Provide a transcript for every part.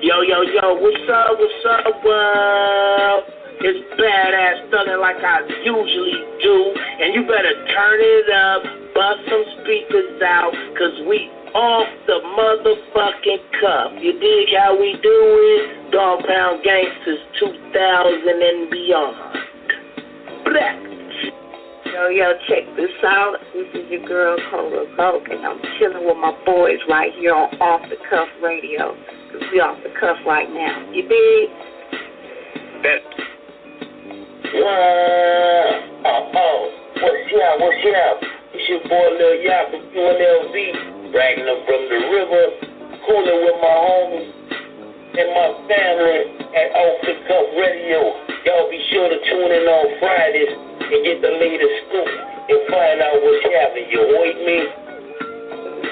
Yo, what's up, world? It's badass thugging like I usually do, and you better turn it up, bust some speakers out, cause we off the motherfucking cuff. You dig how we do it? Dog Pound Gangsters 2000 and beyond. Black. Yo, check this out. This is your girl, Cola Vogue, and I'm chilling with my boys right here on Off the Cuff Radio. Cause we off the cuff right now. You dig? Bet. What's up? It's your boy Lil Yap from UNLV, bragging up from the river, cooling with my homies and my family at Off the Cuff Radio. Y'all be sure to tune in on Fridays and get the latest scoop and find out what's happening. You heard me?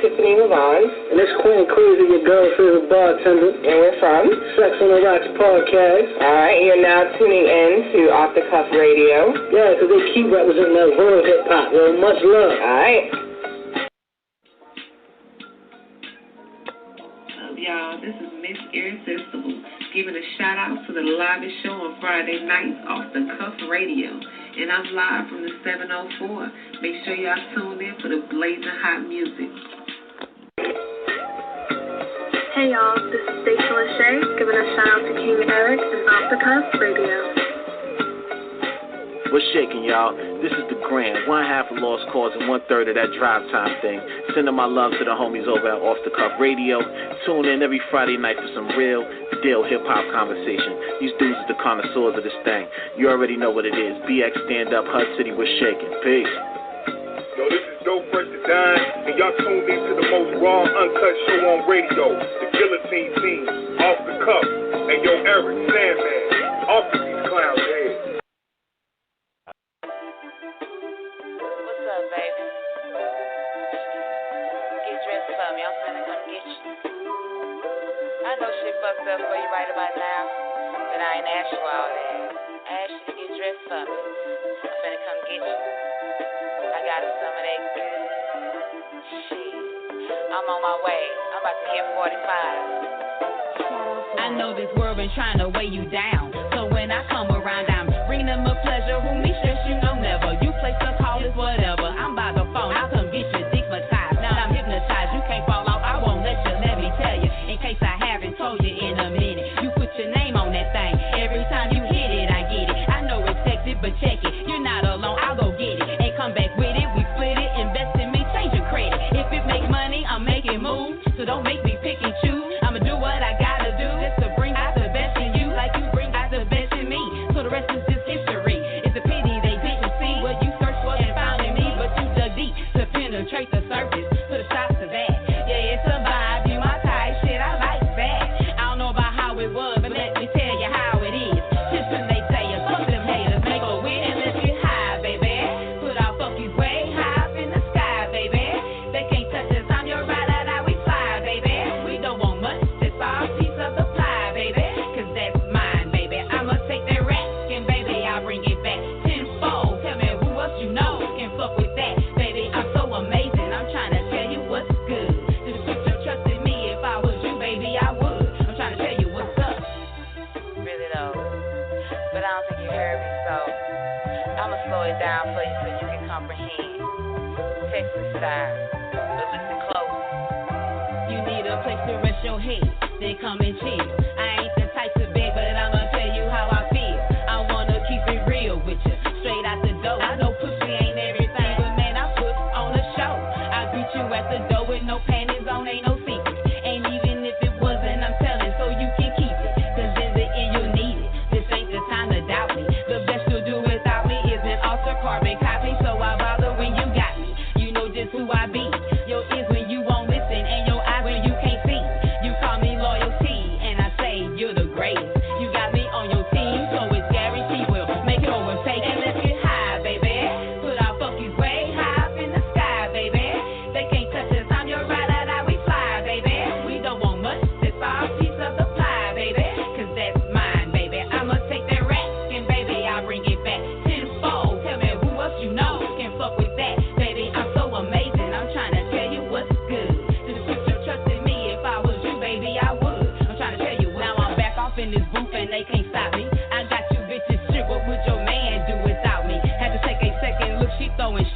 Tiffany Lavon. And it's Queen Crazy, your girl's favorite bartender. And we're from Sex on the Rocks podcast. Alright, you're now tuning in to Off the Cuff Radio. Yeah, because they keep representing that world hip hop. Well, much love. Alright. Y'all, this is Miss Irresistible, giving a shout out to the livest show on Friday nights Off the Cuff Radio. And I'm live from the 704. Make sure y'all tune in for the blazing hot music. Hey y'all, this is Stacey Lachey, giving a shout out to King Eric and Off the Cuff Radio. What's shaking, y'all? This is the Grand, one half of Lost Cause and 1/3 of that drive time thing. Sending my love to the homies over at Off the Cuff Radio. Tune in every Friday night for some real deal hip-hop conversation. These dudes are the connoisseurs of this thing. You already know what it is. BX Stand Up, HUD City, we're shaking. Peace. Yo, this is Dope Fresh to Dine, and y'all tuned in to the most raw, uncut show on radio, the Guillotine Team, Off the Cuff, and yo, Eric, Sandman, off to these clowns' heads. What's up, baby? Get dressed for me, I'm finna come get you. I know shit fucked up for you right about now, but I ain't asked you all that. I asked you to get dressed for me. I'm finna come get you. I got some of that good shit. I'm on my way. I'm about to hit 45. I know this world been trying to weigh you down. So when I come around, I'm bringing them a pleasure. Who me stress, you know never. You place the call, it's whatever. I'm by the phone. I'll come get you digmatized. Now I'm hypnotized. You can't fall off. I won't let you. Let me tell you. In case I haven't told you in a minute. You put your name on that thing. Every time you hit it, I get it. I know it's sexy, but check it. You're not alone. I'll go get it. And come back with it. We split it. Invest in me. Change your credit. If it make money, I'm making moves. So don't make me pick and choose. I'ma do what I gotta do just to bring out the best in you, like you bring out the best in me. So the rest is just history. It's a pity they didn't see what you searched for and found in me, but you dug deep to penetrate the surface. Put a stop to that. Yeah, it's a vibe. You my type. Shit, I like that. I don't know about how it was, but let me tell you how it is. Just when they say you fuck them haters, make a win and let's get high, baby. Put our funkies way high up in the sky, baby. They can't touch us. I'm your rider, now we fly, baby. We don't want much, just our piece of the pie, baby. Cause that's mine, baby. I'ma take that rack and baby, I'll bring it back tenfold. Tell me who else you know can fuck with that, baby. I'm so amazing. I'm trying to tell you what's good. Just put your trust in me. If I was you, baby, I would. I'm trying to tell you what's up. Really though. But I don't think you heard me, so I'ma slow it down for you so you can comprehend. Texas style. But listen close. You need a place to rest your head, then come and chill. I ain't the type to beg, but I'ma tell you how I feel. I wanna keep it real with you, straight out the door. I know pussy ain't everything, but man, I put on a show. I greet you at the door with no panties on, ain't no secret. And even if it wasn't, I'm telling so you can keep it. Cause in the end you'll need it. This ain't the time to doubt me. The best you'll do without me is an alter carbon copy. So I bother when you got me. You know just who I be. Your ears when you won't listen, and your eyes when you can't see. You call me loyalty, and I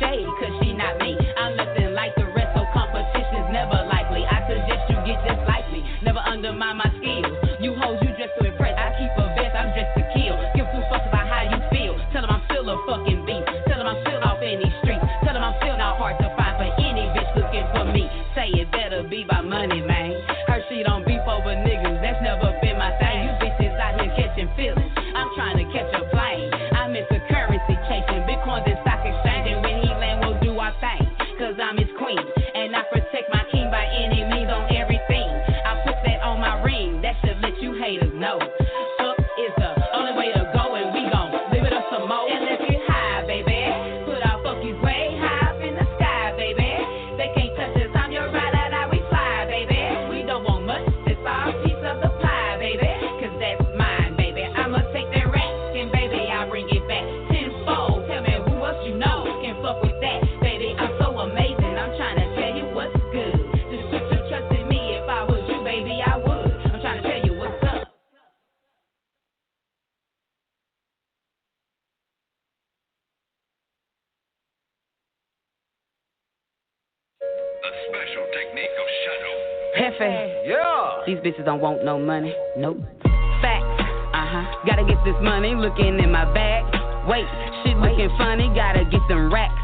paid, cause she not me. I'm nothing like the rest, so competition's never likely. I suggest you get just like me, never undermine my skills. You hoes, you dress to impress, I keep a vest, I'm dressed to kill. Give two fucks about how you feel. Tell them I'm still a fucking beast. Tell them I'm still off in these streets. Tell them I'm still not hard to find for any bitch looking for me. Say it better be by money, man. Her she don't beef over niggas, that's never been my thing. You bitches out here catching feelings, I'm trying to catch a plane. I'm into currency chasing, Bitcoins and stock exchange. And when he land, we'll do our thing, cause I'm his queen. And I protect my king by any means on everything. I put that on my ring, that should let you haters know. Fuck is the only way to go, and we gon' live it up some more. And let's get high, baby. Put our fuckies way high up in the sky, baby. They can't touch us, I'm your ride or die, we fly, baby. We don't want much, it's our piece of the pie, baby. Cause that's mine, baby. I'ma take that rack, and baby, I'll bring it back tenfold. Tell me who else you know can fuck with that, baby. I'm so amazing, I'm trying to tell you what's good. Just put your trust in me, if I was you, baby, I would. I'm trying to tell you what's up. The special technique of shadow. Hefe. Yeah. These bitches don't want no money. Nope. Facts. Gotta get this money, looking in my bag. Wait, shit looking funny, gotta get them racks.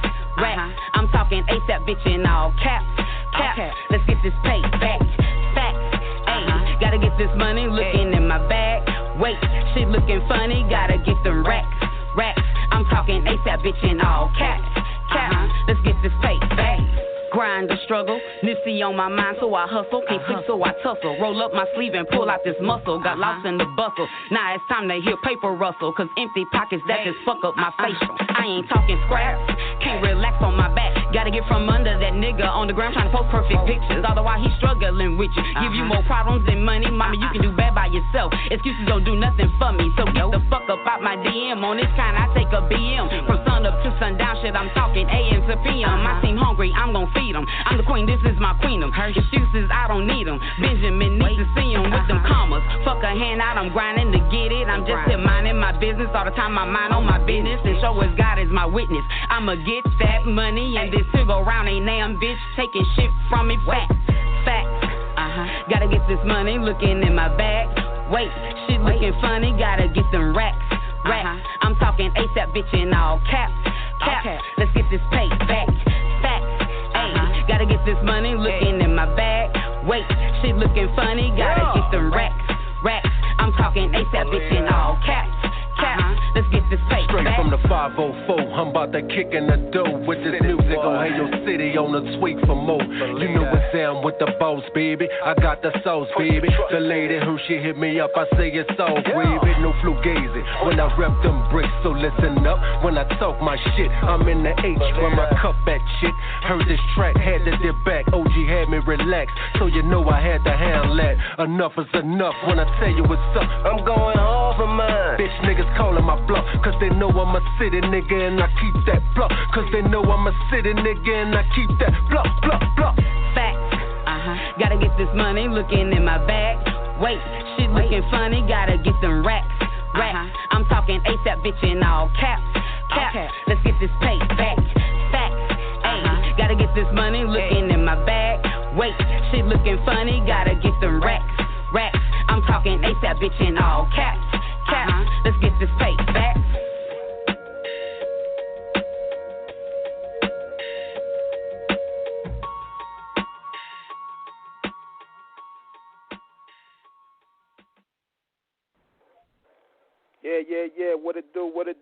I'm talking ASAP, bitch, in all caps. Let's get this pay back. Facts. Ayy, gotta get this money, looking in my bag. Wait, shit looking funny, gotta get them racks. I'm talking ASAP, bitch, in all caps. Let's get this pay back. Grind or struggle, Nipsey on my mind, so I hustle. Can't sleep, so I tussle. Roll up my sleeve and pull out this muscle. Got lost in the bustle. Now it's time to hear paper rustle. Cause empty pockets, that just fuck up my facial. I ain't talking scraps, can't relax on my back. Gotta get from under that nigga on the ground trying to post perfect pictures. Otherwise he struggling with you. Give you more problems than money. Mama, you can do bad by yourself. Excuses don't do nothing for me. So get the fuck up out my DM. On this kind I take a BM. From sun up to sundown, shit I'm talking AM to PM. I seem hungry, I'm gon' feed them. I'm the queen, this is my queendom. Excuses, I don't need them. Benjamin needs to see them with them commas. Fuck a hand out, I'm grinding to get it. I'm just here minding my business all the time. My mind on my business and show us God is my witness. I'ma get that money and this here go round ain't damn bitch taking shit from me. Facts. Gotta get this money, looking in my bag. Wait, shit looking funny, gotta get them racks. I'm talking ASAP, bitch, in all caps. Let's get this pay back. Facts. Ayy, gotta get this money, looking in my bag. Wait, shit looking funny, gotta get them racks. I'm talking ASAP, bitch, in all caps. Let's get this pay Straight back. from the 504, I'm about to kick in the dough with this music. Gon' have your city on the tweak for more. You know what's down with the boss, baby. I got the sauce, baby. The lady who she hit me up, I say it's all baby. No fugazi when I rep them bricks, so listen up. When I talk my shit, I'm in the H when my cup at shit. Heard this track, had to dip back. OG had me relax, so you know I had to handle that. Enough is enough when I tell you what's up. I'm going hard for mine. Bitch niggas calling my bluff, cause they know I'm a city nigga and I keep that bluff. Cause they know I'm a city nigga and I keep that bluff. Facts. Gotta get this money, looking in my bag. Wait, shit looking funny, gotta get them racks. I'm talking ASAP, bitch, in all caps. Let's get this pay back. Facts. Ayy, gotta get this money, looking in my bag. Wait, shit looking funny, gotta get them racks. I'm talking ASAP, bitch, in all caps. Let's get this pay back. Yeah, what it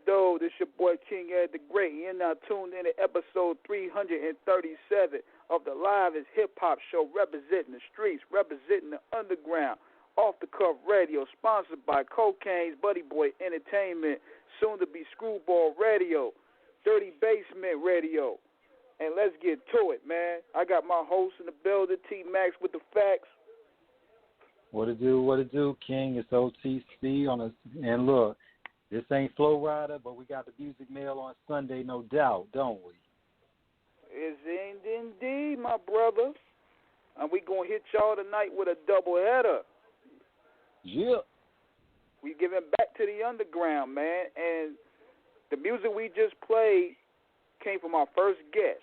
do? This your boy King Ed the Great. You're now tuned in to episode 337 of the livest hip-hop show representing the streets, representing the underground, Off the Cuff Radio, sponsored by Cocaine's Buddy Boy Entertainment, soon to be Screwball Radio, Dirty Basement Radio. And let's get to it, man. I got my host in the building, T-Max with the facts. What it do, King? It's OTC on us. And look, this ain't Flow Rider, but we got the music mail on Sunday, no doubt, don't we? It's indeed, my brother. And we gonna hit y'all tonight with a double header. Yeah. We giving back to the underground, man. And the music we just played came from our first guest.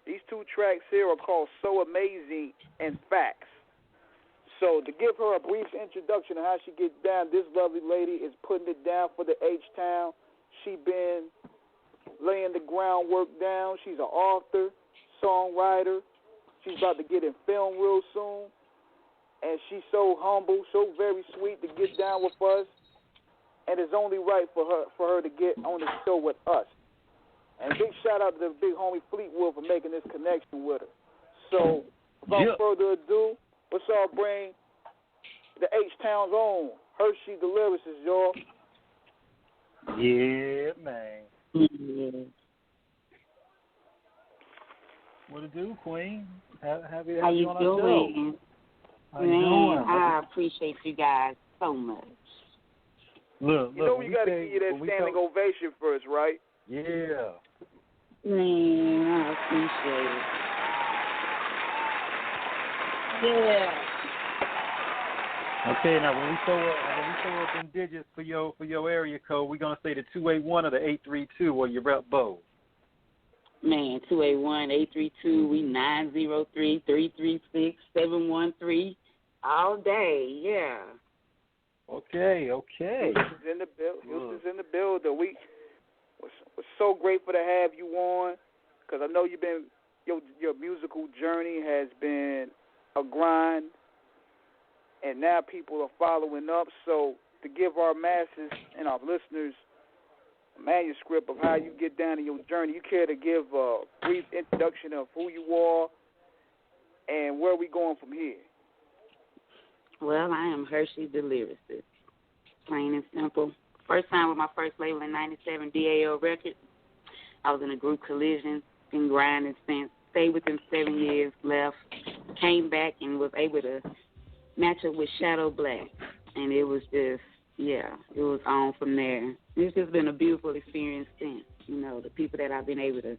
These two tracks here are called So Amazing and Facts. So to give her a brief introduction of how she gets down, this lovely lady is putting it down for the H-Town. She been laying the groundwork down. She's an author, songwriter. She's about to get in film real soon. And she's so humble, so very sweet to get down with us. And it's only right for her to get on the show with us. And big shout out to the big homie Fleetwood for making this connection with her. So without further ado, let's all bring the H-Town's own HERSHE Da Lyricist, y'all. Yeah, man. Yeah. What it do, Queen? How you on doing? How you doing? I appreciate you guys so much. Look, you know we got to give you that standing ovation first, right? Yeah. Man, I appreciate it. Yeah. Okay, now when we throw up them digits for your area code, we're gonna say the 281 or the 832 or your rep both. Man, 281-832, we 903-336-713 all day, yeah. Okay. Houston's in the building. We're so grateful to have you on, because I know your musical journey has been a grind, and now people are following up. So to give our masses and our listeners a manuscript of how you get down in your journey, you care to give a brief introduction of who you are and where we going from here? Well, I am HERSHE Da Lyricist, plain and simple. First time with my first label in 97, DAO Records. I was in a group Collision, been grinding since, stayed with them 7 years, left, came back and was able to match up with Shadow Black. And it was just, it was on from there. It's just been a beautiful experience since, the people that I've been able to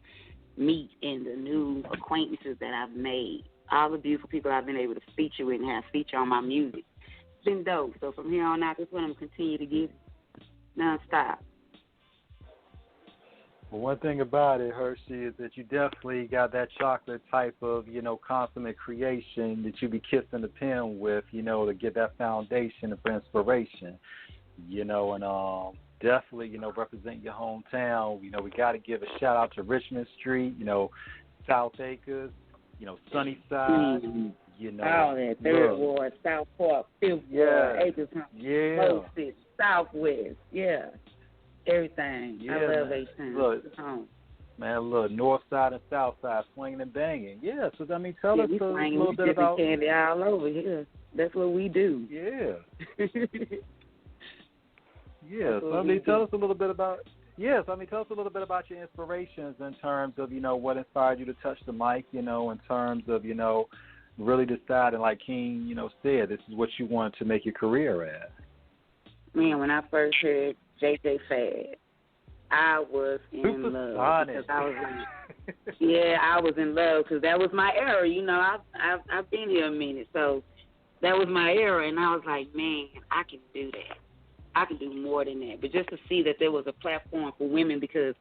meet and the new acquaintances that I've made. All the beautiful people I've been able to feature with and have feature on my music. It's been dope. So from here on out, that's what I'm going to continue to give nonstop. Well, one thing about it, HERSHE, is that you definitely got that chocolate type of, consummate creation that you be kissing the pen with, to get that foundation of inspiration, and definitely, represent your hometown. We got to give a shout out to Richmond Street, South Acres, Sunnyside, all that, Third Ward, South Park, Fifth Ward, Acres, Oak City, Southwest, everything. I love H-Town. Look, man, look, North Side and South Side, swinging and banging. Yeah, so tell us a little bit about candy all over here. That's what we do. Yeah. So tell us a little bit about. Tell us a little bit about your inspirations in terms of, what inspired you to touch the mic, in terms of, really deciding, like King, said, this is what you want to make your career at. Man, when I first heard JJ Fad, I was in love. Because I was in love because that was my era. I've been here a minute, so that was my era, and I was like, man, I can do that. I could do more than that. But just to see that there was a platform for women, because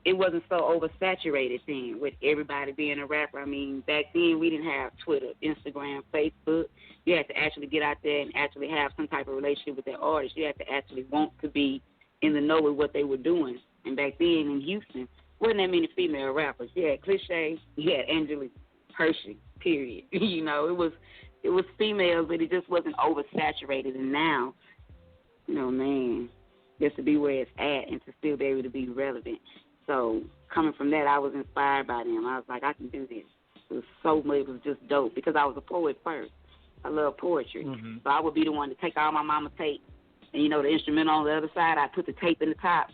it wasn't so oversaturated then with everybody being a rapper. I mean, back then we didn't have Twitter, Instagram, Facebook. You had to actually get out there and actually have some type of relationship with that artist. You had to actually want to be in the know with what they were doing. And back then in Houston, wasn't that many female rappers. You had Cliché, you had Angela, HERSHE, period. It was females, but it just wasn't oversaturated. And now, man, just to be where it's at and to still be able to be relevant. So coming from that, I was inspired by them. I was like, I can do this. It was just dope because I was a poet first. I love poetry. Mm-hmm. So I would be the one to take all my mama's tape and, the instrumental on the other side. I put the paper in the top,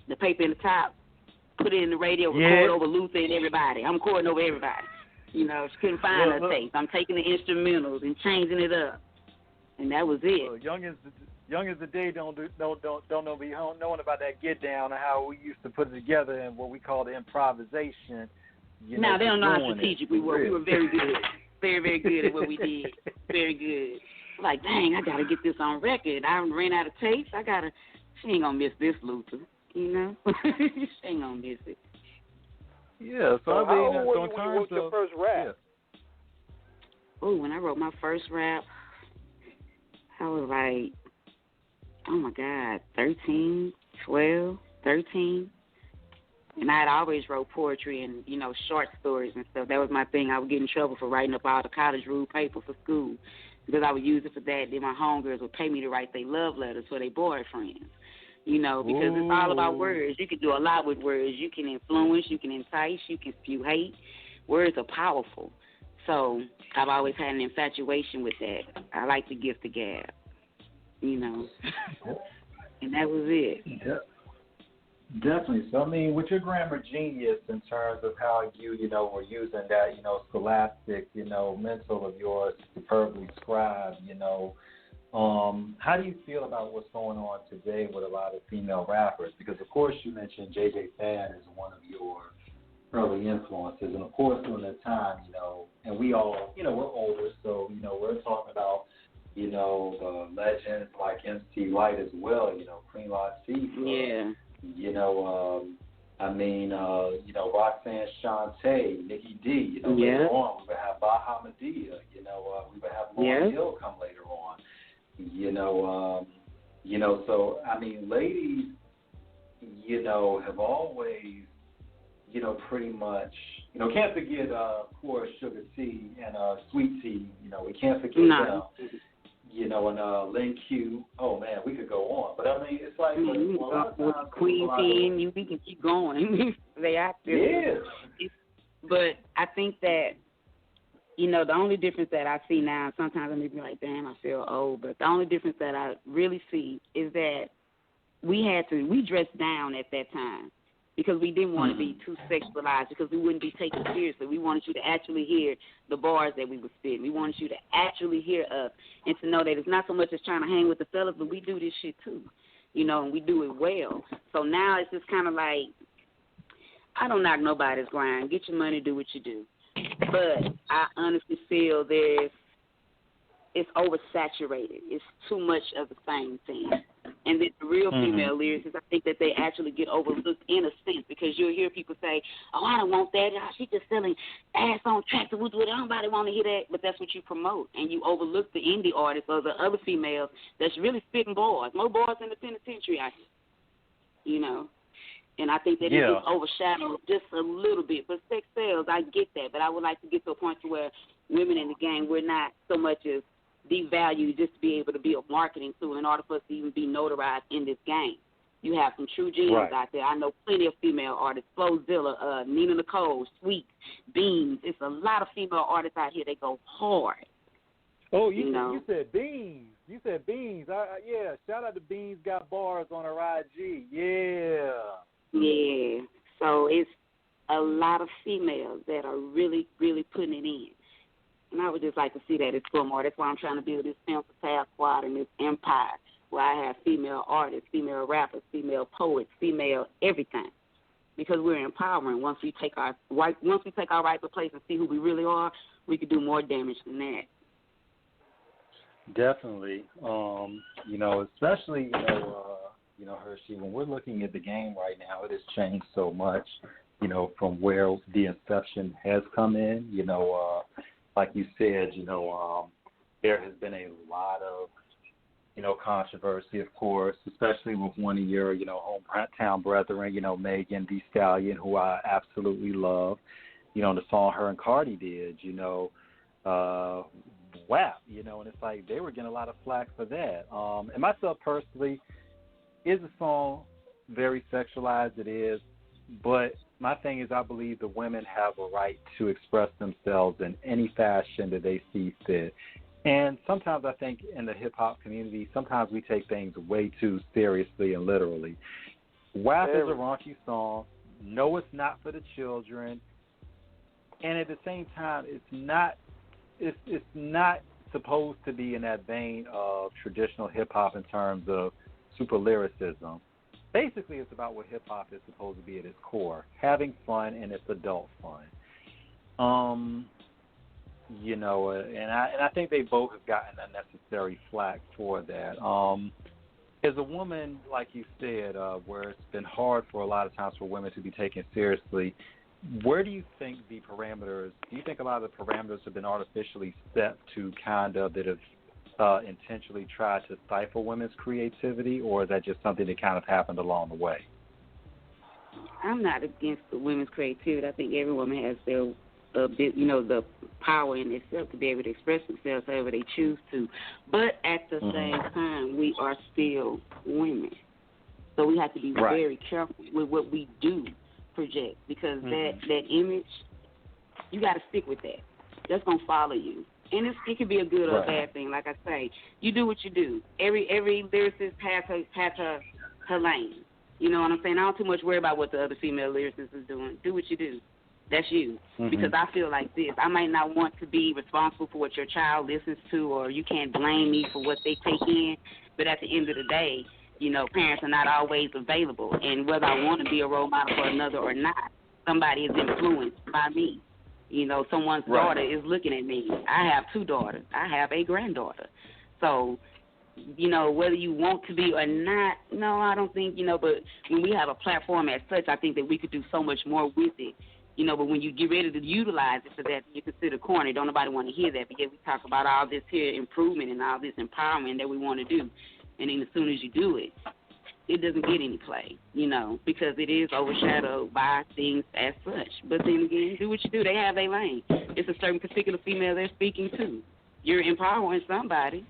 put it in the radio, record over Luther and everybody. I'm recording over everybody. She couldn't find her tape. I'm taking the instrumentals and changing it up. And that was it. Well, young as the day don't know knowing about that get down and how we used to put it together and what we call the improvisation. Now they don't know how strategic we were. We were very good, very very good at what we did. Very good. Like, dang, I gotta get this on record. I ran out of tapes. She ain't gonna miss this, Luther. She ain't gonna miss it. Yeah, so I mean, how old were you in when you terms wrote your first rap? Yeah. Oh, when I wrote my first rap, I was like, oh my God, 13, 12, 13. And I had always wrote poetry and, you know, short stories and stuff. That was my thing. I would get in trouble for writing up all the college rule paper for school because I would use it for that. Then my homegirls would pay me to write their love letters for their boyfriends, you know, because it's all about words. You can do a lot with words. You can influence, you can entice, you can spew hate. Words are powerful. So I've always had an infatuation with that. I like the gift of gab, you know, and that was it. Yeah. Definitely. So, I mean, with your grammar genius in terms of how you know, were using that, you know, scholastic, you know, mental of yours superbly scribed, you know, how do you feel about what's going on today with a lot of female rappers? Because, of course, you mentioned J.J. Fan is one of your early influences. And, of course, during that time, you know, and we all, you know, we're older, so, you know, we're talking about, you know, the legends like MC Light as well, you know, Queen Latifah. Yeah. You know, I mean, you know, Roxanne Shante, Nikki D, you know, later on we would have Baha Medea, you know, we would have Lauryn Hill come later on. You know, so I mean, ladies, you know, have always, you know, pretty much, you know, can't forget of course Sugar T and Sweet Tea, you know, we can't forget them. You know, and Lin Q. Oh man, we could go on, but I mean, it's like with Queen Team, we can keep going. They active. Yeah. But I think that, you know, the only difference that I see now, sometimes I may be like, damn, I feel old, but the only difference that I really see is that we dressed down at that time because we didn't want to be too sexualized because we wouldn't be taken seriously. We wanted you to actually hear the bars that we were spitting. We wanted you to actually hear us and to know that it's not so much as trying to hang with the fellas, but we do this shit too, you know, and we do it well. So now it's just kind of like, I don't knock nobody's grind. Get your money, do what you do. But I honestly feel it's oversaturated. It's too much of the same thing. And then the real female lyricists, I think that they actually get overlooked in a sense because you'll hear people say, oh, I don't want that. She's just selling ass on tractor. Nobody want to hear that. But that's what you promote. And you overlook the indie artists or the other females that's really spitting bars. More bars in the penitentiary out here, you know. And I think that it is overshadowed just a little bit. But sex sells, I get that. But I would like to get to a point to where women in the game, we're not so much as devalued just to be able to be a marketing tool in order for us to even be notarized in this game. You have some true gems out there. I know plenty of female artists, Flowzilla, Nina Nicole, Sweet, Beans. It's a lot of female artists out here that go hard. Oh, you said Beans. You said Beans. Yeah, shout out to Beans Got Bars on her IG. Yeah. Yeah. So it's a lot of females that are really, really putting it in. And I would just like to see that explore more. That's why I'm trying to build this Film for Tab Squad and this empire where I have female artists, female rappers, female poets, female everything. Because we're empowering. Once we take our rightful place and see who we really are, we could do more damage than that. Definitely. You know, especially, you know, Hershey, when we're looking at the game right now, it has changed so much, you know, from where the inception has come in, you know, like you said, you know, there has been a lot of, you know, controversy, of course, especially with one of your, you know, hometown brethren, you know, Megan Thee Stallion, who I absolutely love, you know, the song her and Cardi did, you know, WAP, you know, and it's like they were getting a lot of flack for that. And myself personally, is the song very sexualized? It is, but my thing is I believe the women have a right to express themselves in any fashion that they see fit. And sometimes I think in the hip-hop community, sometimes we take things way too seriously and literally. WAP is a raunchy song. No, it's not for the children. And at the same time, it's not supposed to be in that vein of traditional hip-hop in terms of super lyricism. Basically, it's about what hip-hop is supposed to be at its core, having fun, and it's adult fun. You know, and I think they both have gotten unnecessary flack for that. As a woman, like you said, where it's been hard for a lot of times for women to be taken seriously, where do you think the parameters, do you think a lot of the parameters have been artificially set to kind of that have intentionally tried to stifle women's creativity, or is that just something that kind of happened along the way? I'm not against the women's creativity. I think every woman has their the power in itself to be able to express themselves however they choose to. But at the same time, we are still women. So we have to be very careful with what we do project, because that image, you got to stick with that. That's going to follow you. And it can be a good or a bad thing. Like I say, you do what you do. Every lyricist has her lane. You know what I'm saying? I don't too much worry about what the other female lyricist is doing. Do what you do. That's you. Because I feel like this. I might not want to be responsible for what your child listens to, or you can't blame me for what they take in. But at the end of the day, you know, parents are not always available. And whether I want to be a role model for another or not, somebody is influenced by me. You know, someone's daughter is looking at me. I have 2 daughters. I have a granddaughter. So, you know, whether you want to be or not, no, I don't think, you know, but when we have a platform as such, I think that we could do so much more with it. You know, but when you get ready to utilize it for that, you consider corny. Don't nobody want to hear that, because we talk about all this here improvement and all this empowerment that we want to do. And then as soon as you do it, it doesn't get any play, you know, because it is overshadowed by things as such. But then again, do what you do. They have their lane. It's a certain particular female they're speaking to. You're empowering somebody,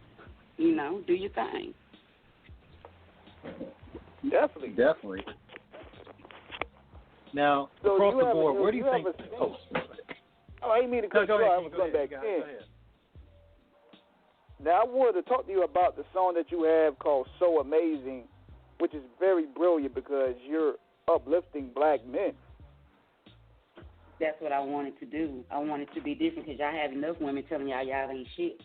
you know, do your thing. Definitely. Now, so across the board, where do you think... I didn't mean to cut you off. I was going back in. Now, I wanted to talk to you about the song that you have called So Amazing, which is very brilliant because you're uplifting black men. That's what I wanted to do. I wanted to be different, because y'all have enough women telling y'all ain't shit,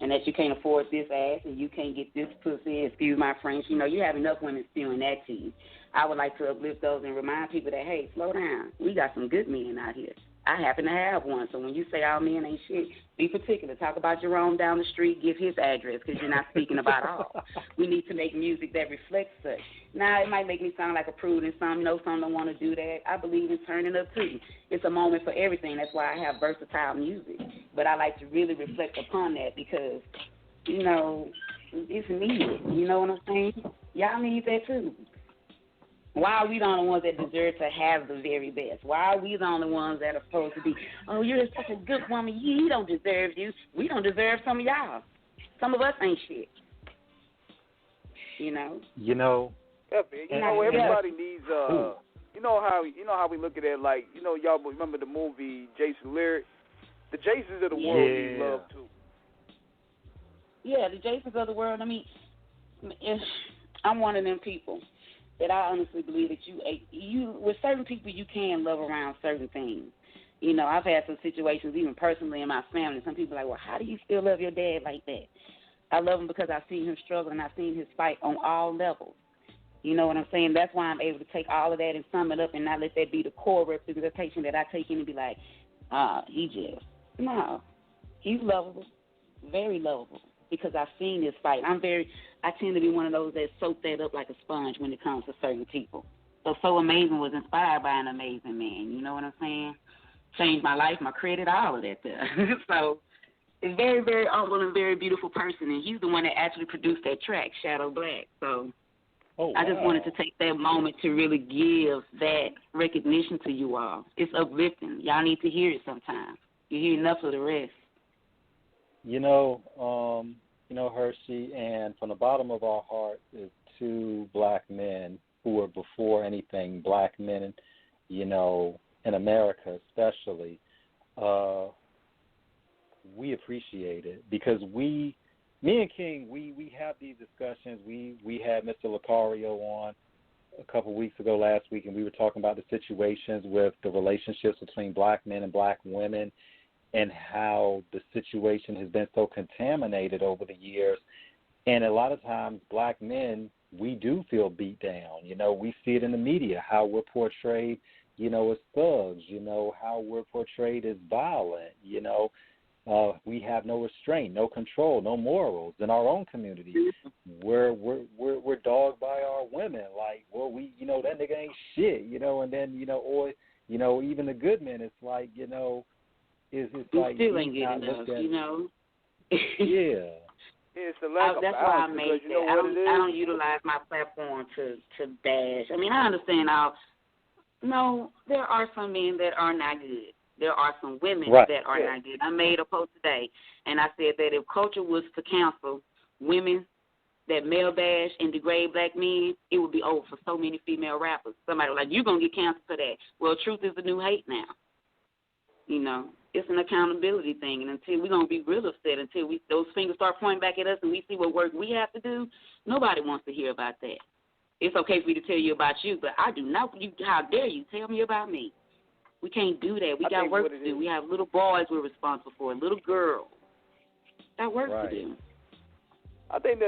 and that you can't afford this ass and you can't get this pussy, excuse my French. You know, you have enough women spewing that to you. I would like to uplift those and remind people that, hey, slow down. We got some good men out here. I happen to have one. So when you say all men ain't shit, be particular. Talk about your own down the street. Give his address, because you're not speaking about all. We need to make music that reflects such. Now, it might make me sound like a prude, and some don't want to do that. I believe in turning up, too. It's a moment for everything. That's why I have versatile music. But I like to really reflect upon that, because, you know, it's needed. You know what I'm saying? Y'all need that, too. Why are we the only ones that deserve to have the very best? Why are we the only ones that are supposed to be, oh, you're such a good woman, he don't deserve you. We don't deserve some of y'all. Some of us ain't shit. You know? Everybody needs, you know how we look at it, like, you know, y'all remember the movie Jason Lyric? The Jasons of the world need love, too. Yeah, the Jasons of the world, I mean, I'm one of them people that I honestly believe that you with certain people, you can love around certain things. You know, I've had some situations, even personally in my family. Some people are like, well, how do you still love your dad like that? I love him because I've seen him struggle, and I've seen his fight on all levels. You know what I'm saying? That's why I'm able to take all of that and sum it up and not let that be the core representation that I take in and be like, no, he's lovable, very lovable, because I've seen his fight. I tend to be one of those that soak that up like a sponge when it comes to certain people. So Amazing was inspired by an amazing man. You know what I'm saying? Changed my life, my credit, all of that there. So it's very, very humble and very beautiful person, and he's the one that actually produced that track, Shadow Black. So I just wanted to take that moment to really give that recognition to you all. It's uplifting. Y'all need to hear it sometime. You hear enough of the rest. You know, Hershey, and from the bottom of our heart is 2 black men who were before anything black men, you know, in America especially. We appreciate it, because me and King, we have these discussions. We had Mr. Lucario on a couple weeks ago last week, and we were talking about the situations with the relationships between black men and black women, and how the situation has been so contaminated over the years. And a lot of times black men, we do feel beat down. You know, we see it in the media, how we're portrayed, you know, as thugs, you know, how we're portrayed as violent, you know. We have no restraint, no control, no morals in our own community. We're dogged by our women, like, well, you know, that nigga ain't shit, you know, and then, you know, or, You know, even the good men, it's like, you know, it's like still ain't getting enough, you know. Yeah. It's the lack of that's balance, why I made because you know that. what it is? I don't utilize my platform to bash. I mean, I understand how. No, there are some men that are not good. There are some women that are not good. I made a post today, and I said that if culture was to cancel women that male bash and degrade black men, it would be over for so many female rappers. Somebody was like, you're going to get canceled for that. Well, truth is the new hate now. You know, it's an accountability thing, and until we're going to be real upset, until those fingers start pointing back at us and we see what work we have to do, nobody wants to hear about that. It's okay for me to tell you about you, but I do not. How dare you tell me about me? We can't do that. We got work to do. We have little boys we're responsible for, little girls. Got work to do. I think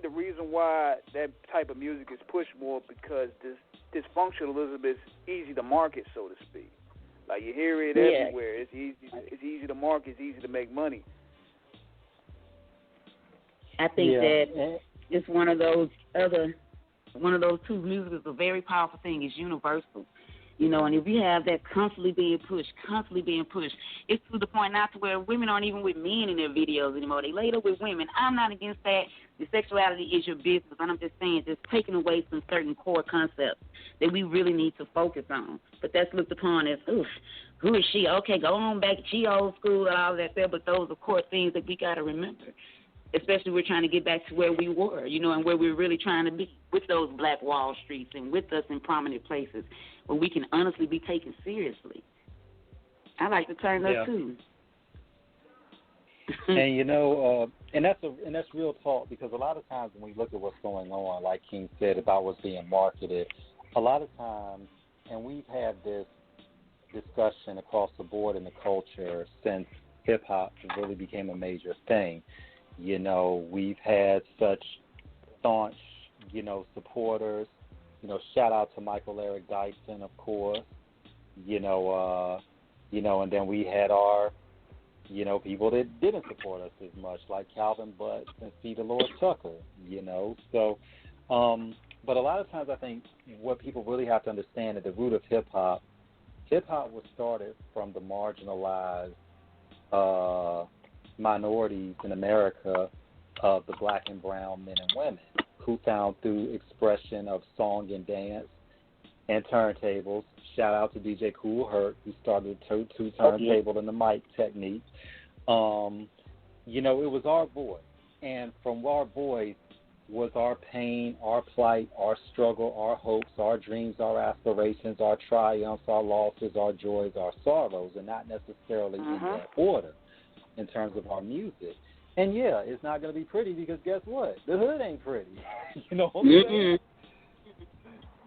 the reason why that type of music is pushed more because this dysfunctionalism is easy to market, so to speak. Like you hear it everywhere. It's easy to market. It's easy to make money. I think that it's one of those two music is a very powerful thing. It's universal. You know, and if you have that constantly being pushed, it's to the point now to where women aren't even with men in their videos anymore. They laid up with women. I'm not against that. The sexuality is your business, and I'm just saying just taking away some certain core concepts that we really need to focus on. But that's looked upon as, oof, who is she? Okay, go on back. She old school and all that there, but those are core things that we got to remember. Especially we're trying to get back to where we were, you know, and where we're really trying to be with those Black Wall Streets and with us in prominent places where we can honestly be taken seriously. I like to turn up too. And you know, and that's real talk, because a lot of times when we look at what's going on, like King said about what's being marketed, a lot of times, and we've had this discussion across the board in the culture since hip hop really became a major thing. You know, we've had such staunch, you know, supporters. You know, shout out to Michael Eric Dyson, of course. You know, and then we had our, you know, people that didn't support us as much, like Calvin Butts and C. Dolores Tucker. You know, so, but a lot of times I think what people really have to understand at the root of hip hop was started from the marginalized minorities in America of the black and brown men and women who found through expression of song and dance and turntables. Shout out to DJ Kool Herc, who started the two turntable and the mic technique. You know, it was our voice. And from our voice was our pain, our plight, our struggle, our hopes, our dreams, our aspirations, our triumphs, our losses, our joys, our sorrows, and not necessarily in that order in terms of our music. And yeah, it's not going to be pretty because guess what? The hood ain't pretty. You know what I'm saying?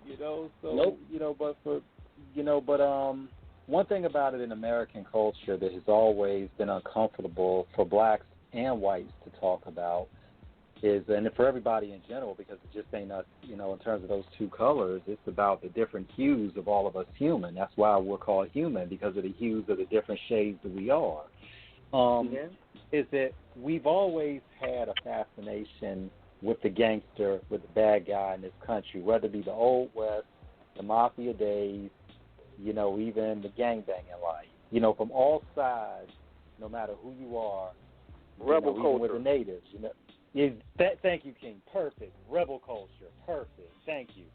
You know, so you know, but one thing about it in American culture that has always been uncomfortable for blacks and whites to talk about is, and for everybody in general, because it just ain't us, you know, in terms of those two colors, it's about the different hues of all of us human. That's why we're called human, because of the hues of the different shades that we are. Is that we've always had a fascination with the gangster, with the bad guy in this country, whether it be the Old West, the Mafia days, you know, even the gangbanging life. You know, from all sides, no matter who you are, rebel culture. Even with the natives, you know. Thank you, King. Perfect. Rebel culture. Perfect. Thank you.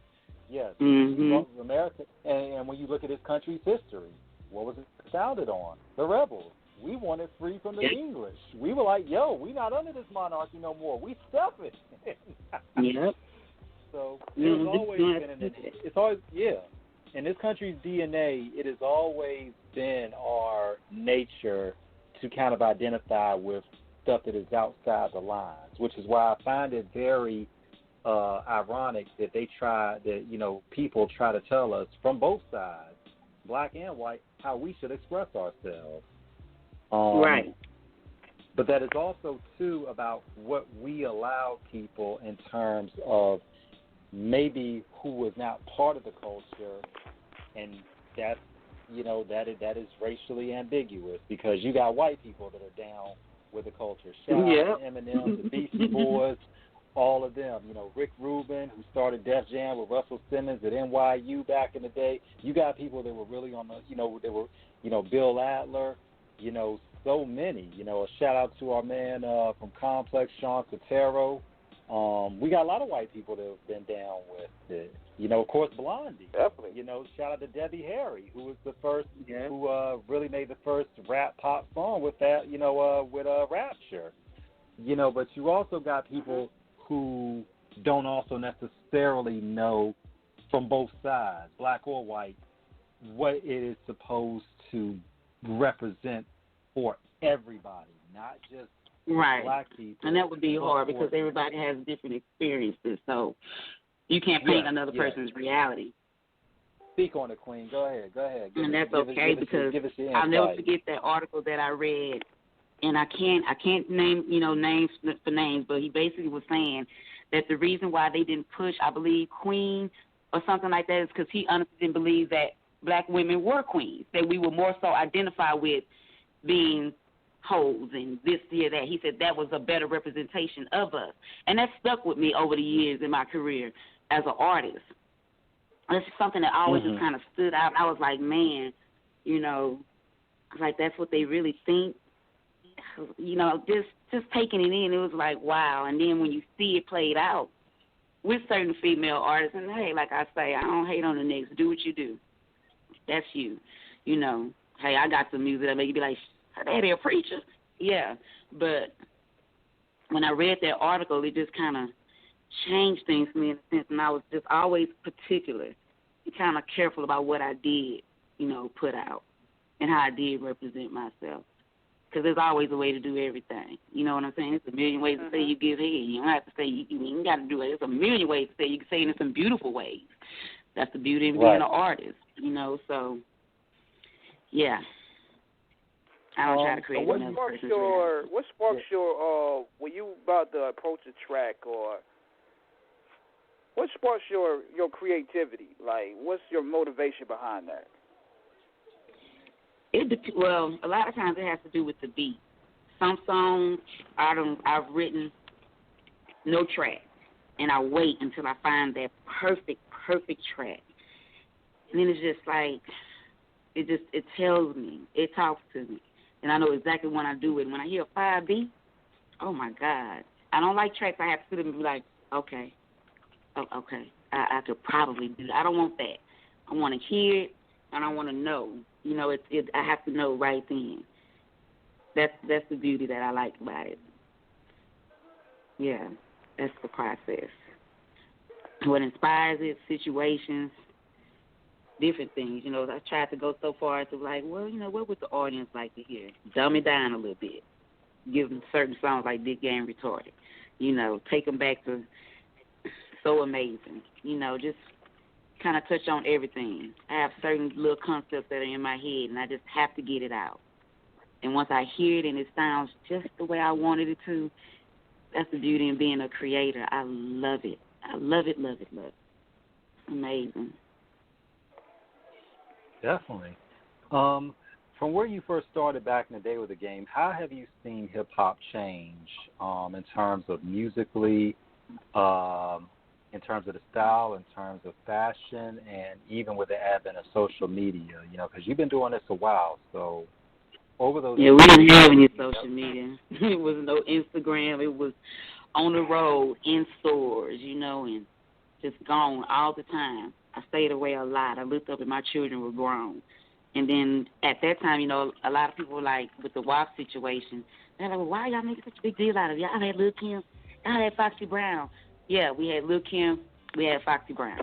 Yes. America, and when you look at this country's history, what was it founded on? The rebels. We wanted free from the English. We were like, yo, we not under this monarchy no more. We stuffing. So there's always been it's always in this country's DNA, it has always been our nature to kind of identify with stuff that is outside the lines, which is why I find it very ironic that people try to tell us from both sides, black and white, how we should express ourselves. Right. But that is also, too, about what we allow people in terms of maybe who was not part of the culture, and that's, you know, that is racially ambiguous, because you got white people that are down with the culture. Shout out to Eminem, the Beastie Boys, all of them. Rick Rubin, who started Def Jam with Russell Simmons at NYU back in the day. You got people that were really on the, they were, Bill Adler, so many. A shout out to our man from Complex, Sean Cotero. We got a lot of white people that have been down with it. Of course, Blondie. Definitely. Shout out to Debbie Harry, who was the first, who really made the first rap pop song with that, with Rapture. But you also got people who don't also necessarily know from both sides, black or white, what it is supposed to represent for everybody, not just black people. And that would be hard because everybody has different experiences, so you can't paint another person's reality. Speak on it, Queen. Go ahead. And that's okay because I'll never forget that article that I read, and I can't name names for names, but he basically was saying that the reason why they didn't push, I believe, Queen or something like that is because he honestly didn't believe that black women were queens, that we were more so identified with being hoes and this, that. He said that was a better representation of us. And that stuck with me over the years in my career as an artist. That's something that always just kind of stood out. I was like, man, like that's what they really think. Just taking it in, it was like, wow. And then when you see it played out with certain female artists, and hey, like I say, I don't hate on the next. Do what you do. That's you. Hey, I got some music that make you be like, daddy a preacher? Yeah. But when I read that article, it just kind of changed things for me in a sense, and I was just always particular and kind of careful about what I did, put out and how I did represent myself. Because there's always a way to do everything. You know what I'm saying? It's a million ways to say you give head. You don't have to say you ain't got to do it. There's a million ways to say you can say it in some beautiful ways. That's the beauty of being an artist, so, yeah. I don't try to create what sparks your, when you about to approach a track, or what sparks your creativity? Like, what's your motivation behind that? Well, a lot of times it has to do with the beat. Some songs I've written no track, and I wait until I find that perfect track. And then it's just like, it tells me, it talks to me. And I know exactly when I do it. And when I hear a 5 beat, oh, my God. I don't like tracks I have to sit and be like, okay, I could probably do that. I don't want that. I want to hear it, and I want to know. I have to know right then. That's the beauty that I like about it. Yeah, that's the process. What inspires it, situations, different things. I tried to go so far as to like, well, what would the audience like to hear? Dumb it down a little bit. Give them certain songs like Big Game Retarded. Take them back to So Amazing. Just kind of touch on everything. I have certain little concepts that are in my head, and I just have to get it out. And once I hear it and it sounds just the way I wanted it to, that's the beauty in being a creator. I love it. I love it. Amazing. Definitely. From where you first started back in the day with the game, how have you seen hip-hop change in terms of musically, in terms of the style, in terms of fashion, and even with the advent of social media? Because you've been doing this a while, so over those we didn't have any social media. It was no Instagram. It was on the road, in stores, and just gone all the time. I stayed away a lot. I looked up and my children were grown. And then at that time, a lot of people were like, with the WAP situation, they're like, well, why y'all making such a big deal out of it? Y'all had Lil' Kim, y'all had Foxy Brown. Yeah, we had Lil' Kim, we had Foxy Brown.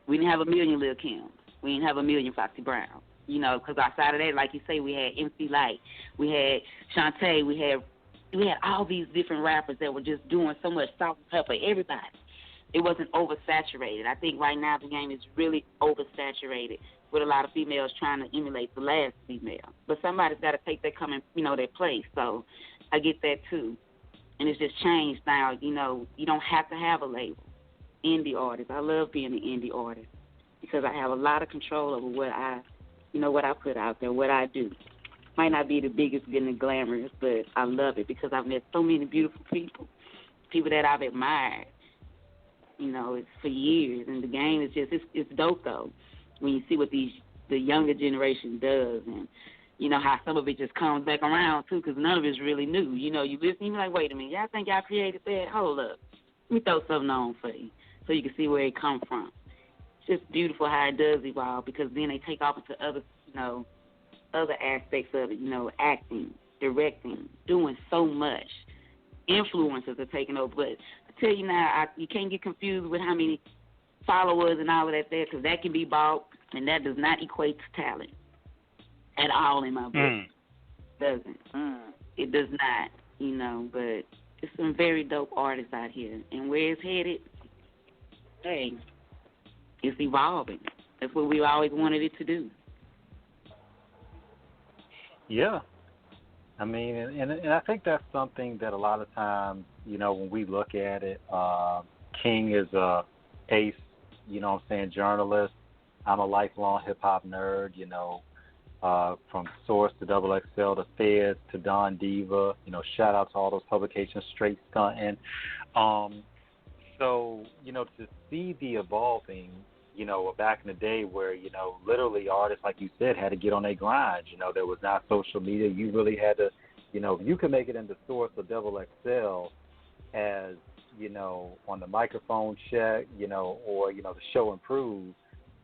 We didn't have a million Lil' Kims. We didn't have a million Foxy Brown. Because outside of that, like you say, we had MC Light, we had Shantae, we had all these different rappers that were just doing so much salt and pepper, everybody. It wasn't oversaturated. I think right now the game is really oversaturated with a lot of females trying to emulate the last female. But somebody's got to take their their place. So I get that too. And it's just changed now. You don't have to have a label. Indie artist. I love being an indie artist because I have a lot of control over what I put out there, what I do. Might not be the biggest and the glamorous, but I love it because I've met so many beautiful people. people that I've admired, you know, it's for years. And the game is just, it's dope, though, when you see what the younger generation does, and, you know, how some of it just comes back around, too, because none of it's really new. You know, you listen, you're like, wait a minute, y'all think y'all created that? Hold up. Let me throw something on for you so you can see where it come from. It's just beautiful how it does evolve, because then they take off into other, you know, other aspects of it, you know, acting, directing, doing so much. Influencers are taking over. But I tell you now, you can't get confused with how many followers and all of that there, because that can be bought, and that does not equate to talent at all in my book. Doesn't. It does not, you know, but it's some very dope artists out here. And where it's headed, hey, it's evolving. That's what we always wanted it to do. Yeah. I mean, and I think that's something that a lot of times, you know, when we look at it, King is a ace, you know what I'm saying, journalist. I'm a lifelong hip-hop nerd, you know, from Source to Double XL to Feds to Don Diva, you know, shout out to all those publications, Straight Stuntin'. So, you know, to see the evolving, you know, back in the day where, you know, literally artists, like you said, had to get on their grind. You know, there was not social media. You really had to, you know, if you could make it into Source or Double XL as, you know, on the microphone check, you know, or, you know, the show improved,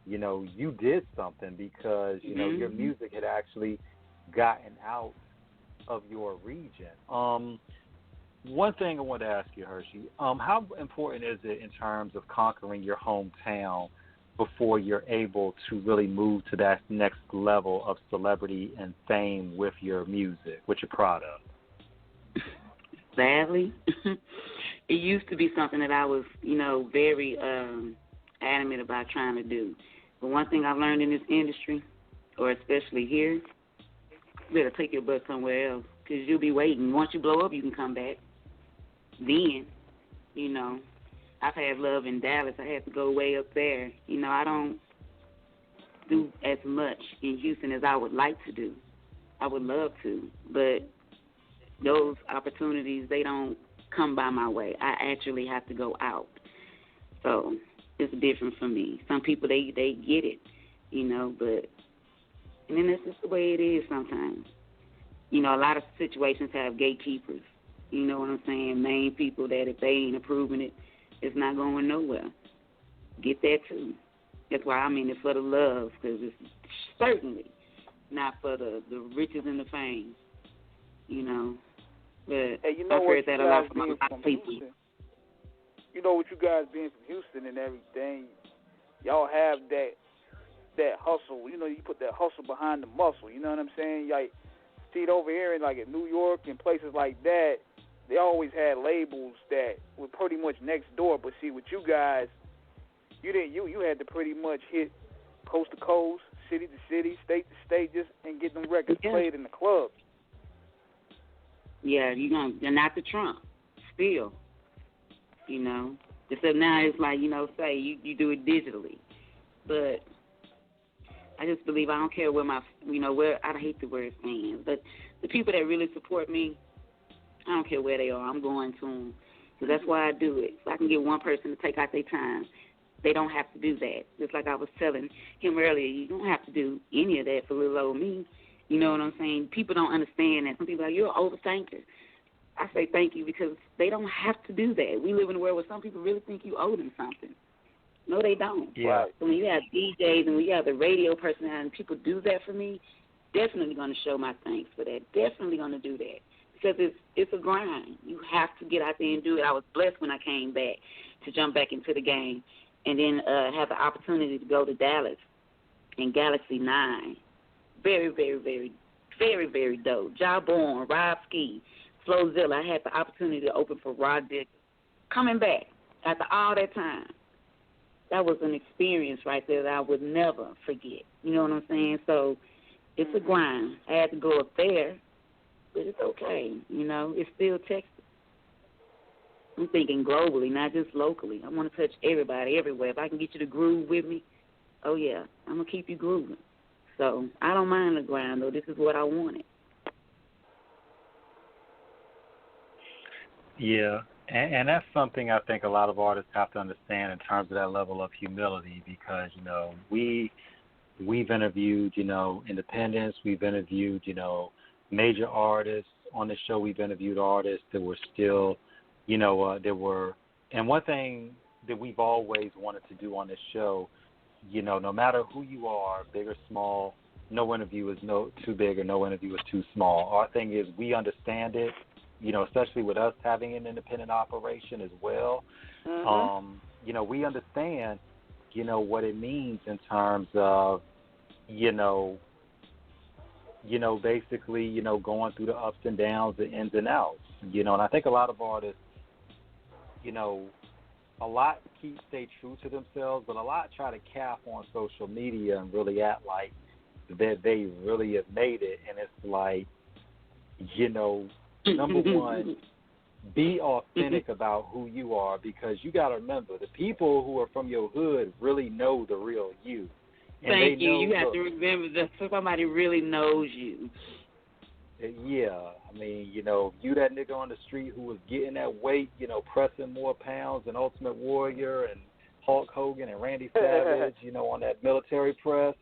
you know, you did something because, you know, your music had actually gotten out of your region. One thing I want to ask you, Hershey, how important is it in terms of conquering your hometown before you're able to really move to that next level of celebrity and fame with your music, with your product? Sadly, it used to be something that I was, you know, very adamant about trying to do. But one thing I've learned in this industry, or especially here, you better take your butt somewhere else, because you'll be waiting. Once you blow up, you can come back. Then, you know, I've had love in Dallas. I had to go way up there. You know, I don't do as much in Houston as I would like to do. I would love to, but those opportunities, they don't come by my way. I actually have to go out. So it's different for me. Some people, they get it, you know, but, and then that's just the way it is sometimes. You know, a lot of situations have gatekeepers. You know what I'm saying? Main people that if they ain't approving it, it's not going nowhere. Get that too. That's why I mean it's for the love, because it's certainly not for the riches and the fame. You know, but hey, you know I've heard that a lot from a lot of people. Houston. You know, with you guys being from Houston and everything, y'all have that hustle. You know, you put that hustle behind the muscle. You know what I'm saying? Like, see it over here in like in New York and places like that. They always had labels that were pretty much next door. But see, with you guys, you had to pretty much hit coast to coast, city to city, state to state, just and get them records played in the clubs. Yeah, you're not the Trump still. You know, except now it's like, you know, say you do it digitally, but I just believe I don't care where where I hate the word fans, but the people that really support me, I don't care where they are, I'm going to them. So that's why I do it. So I can get one person to take out their time. They don't have to do that. Just like I was telling him earlier, you don't have to do any of that for little old me. You know what I'm saying? People don't understand that. Some people are like, you're an overthinker. I say thank you because they don't have to do that. We live in a world where some people really think you owe them something. No, they don't. Yeah. So when you have DJs and when you have the radio personality and people do that for me, definitely going to show my thanks for that. Definitely going to do that. Because it's a grind. You have to get out there and do it. I was blessed when I came back to jump back into the game and then have the opportunity to go to Dallas in Galaxy 9. Very, very, very, very, very dope. Jawbone, Rob Ski, Flowzilla. I had the opportunity to open for Rod Dick. Coming back after all that time. That was an experience right there that I would never forget. You know what I'm saying? So it's a grind. I had to go up there. But it's okay, you know. It's still Texas. I'm thinking globally, not just locally. I want to touch everybody, everywhere. If I can get you to groove with me, oh, yeah, I'm going to keep you grooving. So I don't mind the grind, though. This is what I wanted. Yeah. And that's something I think a lot of artists have to understand in terms of that level of humility, because, you know, we've interviewed, you know, independents, we've interviewed, you know, major artists on the show, we've interviewed artists that were still, you know, and one thing that we've always wanted to do on this show, you know, no matter who you are, big or small, no interview is too big or no interview is too small. Our thing is we understand it, you know, especially with us having an independent operation as well. Mm-hmm. You know, we understand, you know, what it means in terms of, you know, basically, you know, going through the ups and downs, the ins and outs, you know, and I think a lot of artists, you know, a lot stay true to themselves, but a lot try to cap on social media and really act like that they really have made it. And it's like, you know, number one, be authentic about who you are, because you got to remember, the people who are from your hood really know the real you. And Thank you. You have to remember that somebody really knows you. Yeah, I mean, you know, you that nigga on the street who was getting that weight, you know, pressing more pounds than Ultimate Warrior and Hulk Hogan and Randy Savage, you know, on that military press,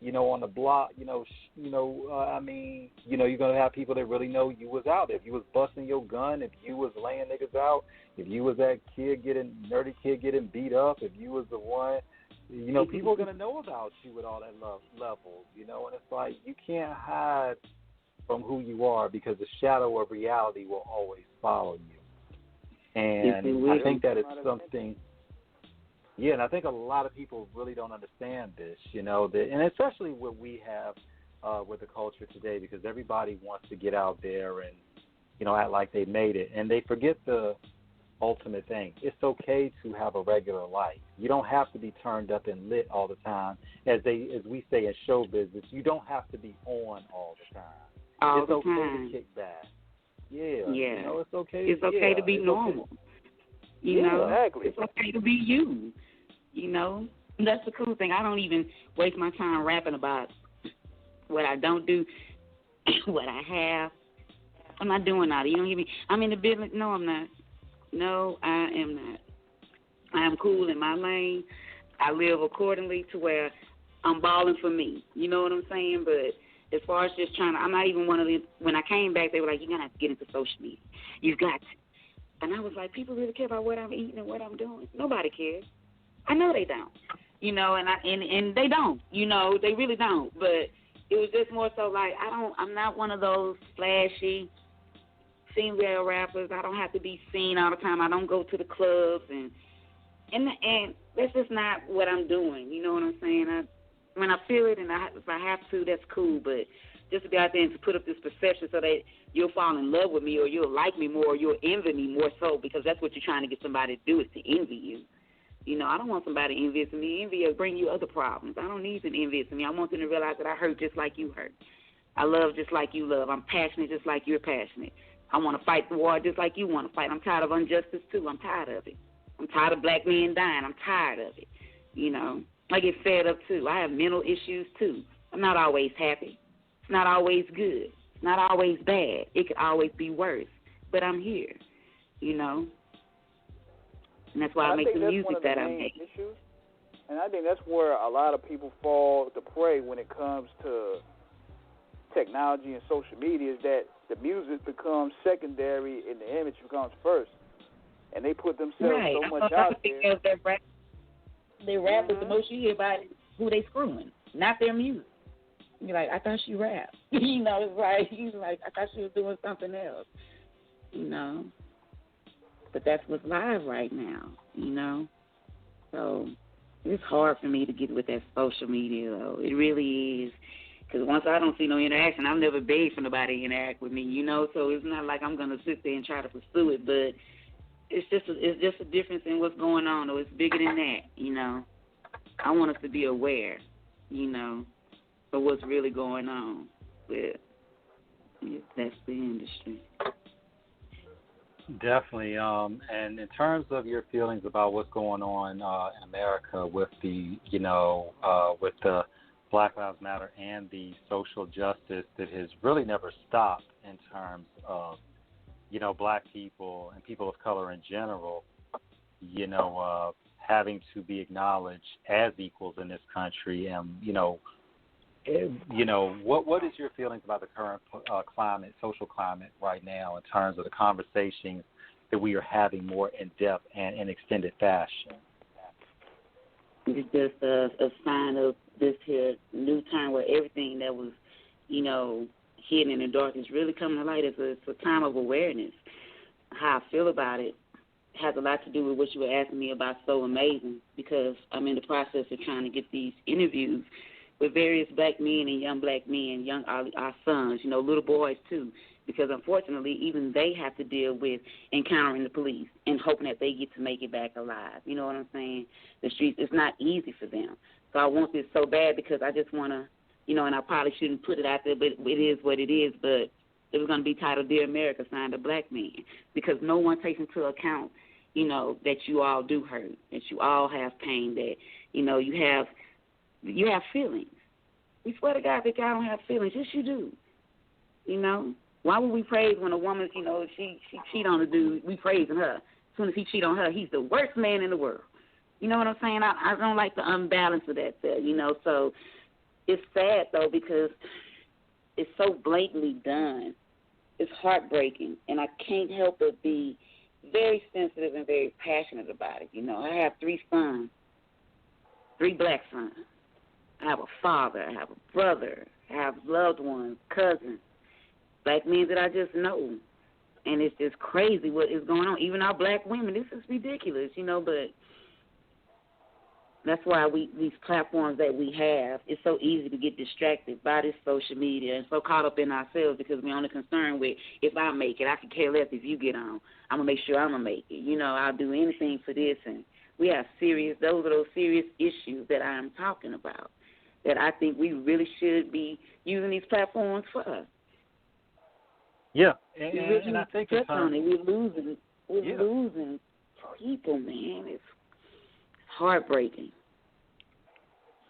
you know, on the block, I mean, you know, you're going to have people that really know you was out there. If you was busting your gun, if you was laying niggas out, if you was that nerdy kid getting beat up, if you was the one, you know, people are going to know about you with all that level, you know, and it's like you can't hide from who you are, because the shadow of reality will always follow you. And I think that it's something, and I think a lot of people really don't understand this, you know, and especially what we have with the culture today, because everybody wants to get out there and, you know, act like they made it. And they forget the ultimate thing. It's okay to have a regular life. You don't have to be turned up and lit all the time. As we say in show business, you don't have to be on all the time. It's okay to kick back. Yeah. You know, it's okay. It's okay to be normal. Okay. You know, exactly. It's okay to be you. You know, that's the cool thing. I don't even waste my time rapping about what I don't do, what I have. I'm not doing that. You don't hear me? I'm in the business. No, I'm not. No, I am not. I am cool in my lane. I live accordingly to where I'm balling for me. You know what I'm saying? But as far as just trying to, I'm not even one of the, when I came back, they were like, you're going to have to get into social media. You've got to. And I was like, people really care about what I'm eating and what I'm doing? Nobody cares. I know they don't. You know, and they don't. You know, they really don't. But it was just more so like, I'm not one of those flashy female rappers. I don't have to be seen all the time. I don't go to the clubs and that's just not what I'm doing. You know what I'm saying? When I feel it and if I have to, that's cool. But just to be out there and to put up this perception so that you'll fall in love with me or you'll like me more or you'll envy me more so, because that's what you're trying to get somebody to do, is to envy you. You know, I don't want somebody envious of me. Envy will bring you other problems. I don't need them envious of me. I want them to realize that I hurt just like you hurt. I love just like you love. I'm passionate just like you're passionate. I want to fight the war just like you want to fight. I'm tired of injustice, too. I'm tired of it. I'm tired of black men dying. I'm tired of it. You know, I get fed up, too. I have mental issues, too. I'm not always happy. It's not always good. It's not always bad. It could always be worse. But I'm here, you know. And that's why I make the music that I make. Issues. And I think that's where a lot of people fall to prey when it comes to technology and social media, is that the music becomes secondary and the image becomes first. And they put themselves so much out there. They rap is the most you hear about who they screwing, not their music. You're like, I thought she rapped. You know, it's like, he's like, I thought she was doing something else. You know. But that's what's live right now, you know. So it's hard for me to get with that social media, though. It really is. Because once I don't see no interaction, I've never begged for nobody to interact with me, you know. So it's not like I'm going to sit there and try to pursue it. But it's just a difference in what's going on, though. It's bigger than that, you know. I want us to be aware, you know, of what's really going on. But that's the industry. Definitely. And in terms of your feelings about what's going on in America with the, you know, with the Black Lives Matter and the social justice that has really never stopped in terms of, black people and people of color in general, having to be acknowledged as equals in this country. And, what is your feelings about the current social climate right now in terms of the conversations that we are having more in depth and in extended fashion? It's just a sign of this here new time where everything that was, hidden in the dark is really coming to light. It's a time of awareness. How I feel about it has a lot to do with what you were asking me about So Amazing, because I'm in the process of trying to get these interviews with various black men and young black men, our sons, little boys too, because unfortunately even they have to deal with encountering the police and hoping that they get to make it back alive. You know what I'm saying? The streets, it's not easy for them. So I want this so bad because I just want to, and I probably shouldn't put it out there, but it is what it is. But it was going to be titled Dear America, signed a black man, because no one takes into account, that you all do hurt, that you all have pain, that, you have feelings. We swear to God that God don't have feelings. Yes, you do. Why would we praise when a woman, she cheat on a dude? We praising her. As soon as he cheat on her, he's the worst man in the world. You know what I'm saying? I don't like the unbalance of that there, So it's sad, though, because it's so blatantly done. It's heartbreaking, and I can't help but be very sensitive and very passionate about it. I have 3 sons, 3 black sons. I have a father. I have a brother. I have loved ones, cousins, black men that I just know. And it's just crazy what is going on. Even our black women, this is ridiculous, but that's why these platforms that we have, it's so easy to get distracted by this social media and so caught up in ourselves because we're only concerned with if I make it. I could care less if you get on. I'm going to make sure I'm going to make it. I'll do anything for this. And we have those are those serious issues that I'm talking about, that I think we really should be using these platforms for us. Yeah, and I think it's on it. We're losing people, man. It's heartbreaking.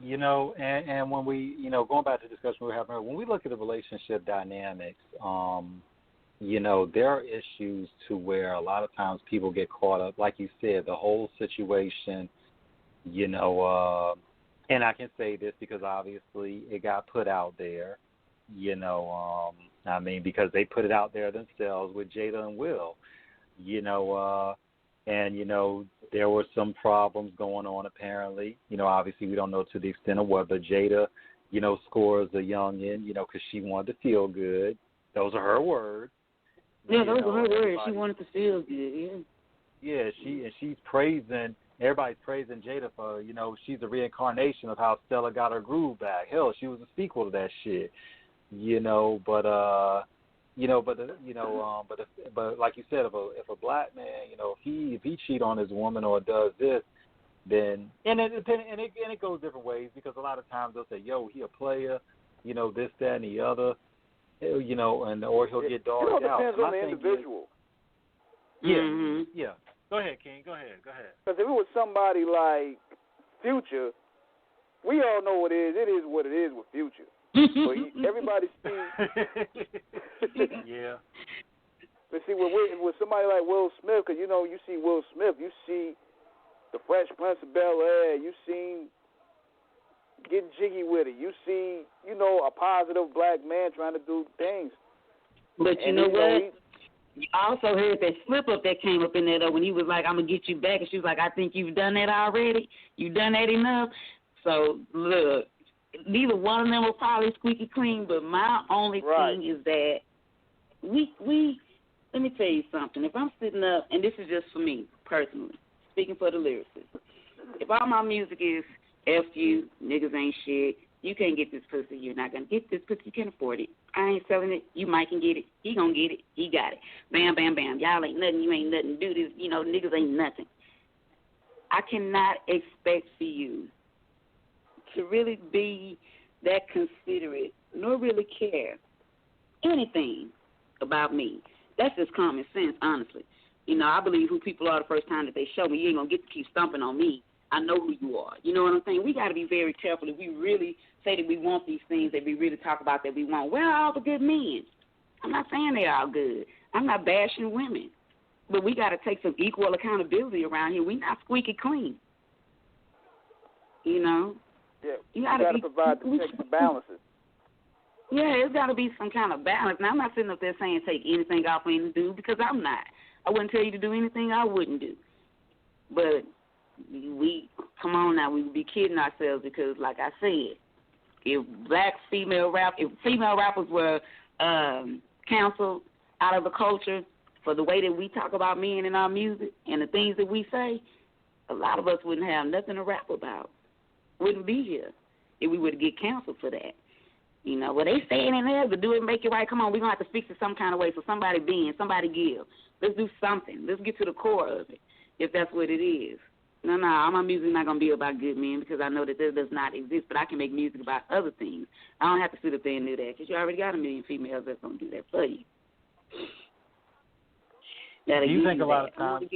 And when we, going back to the discussion we were having, when we look at the relationship dynamics, there are issues to where a lot of times people get caught up, like you said, the whole situation, and I can say this because obviously it got put out there, because they put it out there themselves with Jada and Will, and, there were some problems going on apparently. Obviously we don't know to the extent of whether Jada, scores a youngin, because she wanted to feel good. Those are her words. Yeah, those are her words. She wanted to feel good, yeah. Yeah, she's praising, everybody's praising Jada for, she's a reincarnation of how Stella got her groove back. Hell, she was a sequel to that shit. But like you said, if a black man, if he cheat on his woman or does this, then and it goes different ways, because a lot of times they'll say, yo, he a player, this, that, and the other, or he'll get dogged out. It depends on the individual. Yeah. Go ahead, King. Go ahead. Because if it was somebody like Future, we all know what it is. It is what it is with Future. But everybody sees. Yeah. But see, with somebody like Will Smith, because you see Will Smith, you see the Fresh Prince of Bel-Air, you see getting jiggy with it, you see, a positive black man trying to do things. But you know what? You also heard that slip up that came up in there though, when he was like, "I'm gonna get you back," and she was like, "I think you've done that already. You've done that enough." So look. Neither one of them were probably squeaky clean, but my only thing is that we let me tell you something. If I'm sitting up, and this is just for me personally, speaking for the lyricist, if all my music is F you, niggas ain't shit, you can't get this pussy, you're not going to get this pussy, you can't afford it, I ain't selling it, you might can get it, he going to get it, he got it, bam, bam, bam, y'all ain't nothing, you ain't nothing, do this, niggas ain't nothing. I cannot expect for you to really be that considerate, nor really care anything about me. That's just common sense, honestly. I believe who people are the first time that they show me. You ain't going to get to keep stomping on me. I know who you are. You know what I'm saying? We got to be very careful if we really say that we want these things, that we really talk about that we want. Where are all the good men? I'm not saying they're all good. I'm not bashing women. But we got to take some equal accountability around here. We not squeaky clean. You know? Yeah, you got to provide the checks and balances. Yeah, it's got to be some kind of balance. Now, I'm not sitting up there saying take anything off any dude because I'm not. I wouldn't tell you to do anything I wouldn't do. But come on now, we would be kidding ourselves because, like I said, if female rappers were canceled out of the culture for the way that we talk about men in our music and the things that we say, a lot of us wouldn't have nothing to rap about. Wouldn't be here if we were to get canceled for that. You know, well, they saying in there, but do it, make it right. Come on, we're going to have to fix it some kind of way. So somebody bend, somebody give. Let's do something. Let's get to the core of it, if that's what it is. No, all my music is not going to be about good men because I know that this does not exist, but I can make music about other things. I don't have to sit up there and do that because you already got a million females that's going to do that for you. Do you think a lot of times?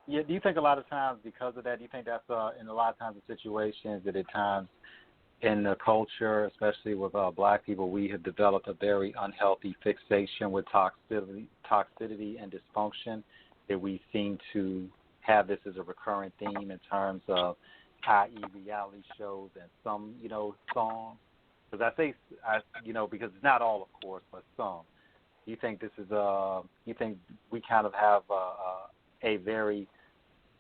Yeah, do you think a lot of times because of that, do you think that's in a lot of times of situations that at times in the culture, especially with black people, we have developed a very unhealthy fixation with toxicity and dysfunction, that we seem to have this as a recurrent theme in terms of, i.e., reality shows and some, songs. Because because it's not all, of course, but some. Do you think this is you think we kind of have a very,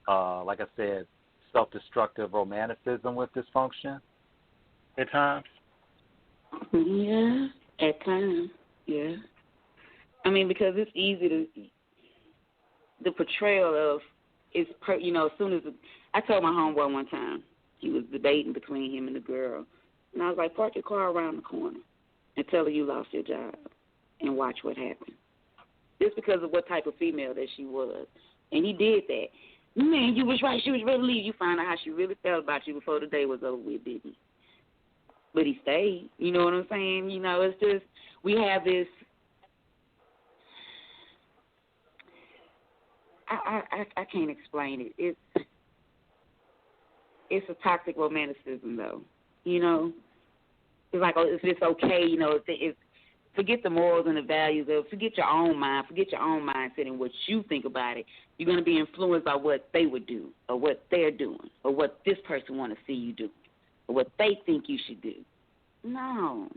like I said, self-destructive romanticism with dysfunction at times? Yeah, at times, yeah. I mean, because it's easy to, the portrayal of, as soon as, I told my homeboy one time, he was debating between him and the girl, and I was like, park your car around the corner and tell her you lost your job and watch what happened. Just because of what type of female that she was. And he did that. Man, you was right. She was ready to leave. You find out how she really felt about you before the day was over with, didn't he? But he stayed. You know what I'm saying? It's just, we have this, I can't explain it. It's a toxic romanticism, though. It's like, if it's okay, if forget the morals and the values of, forget your own mind, forget your own mindset and what you think about it. You're going to be influenced by what they would do or what they're doing or what this person want to see you do or what they think you should do. No.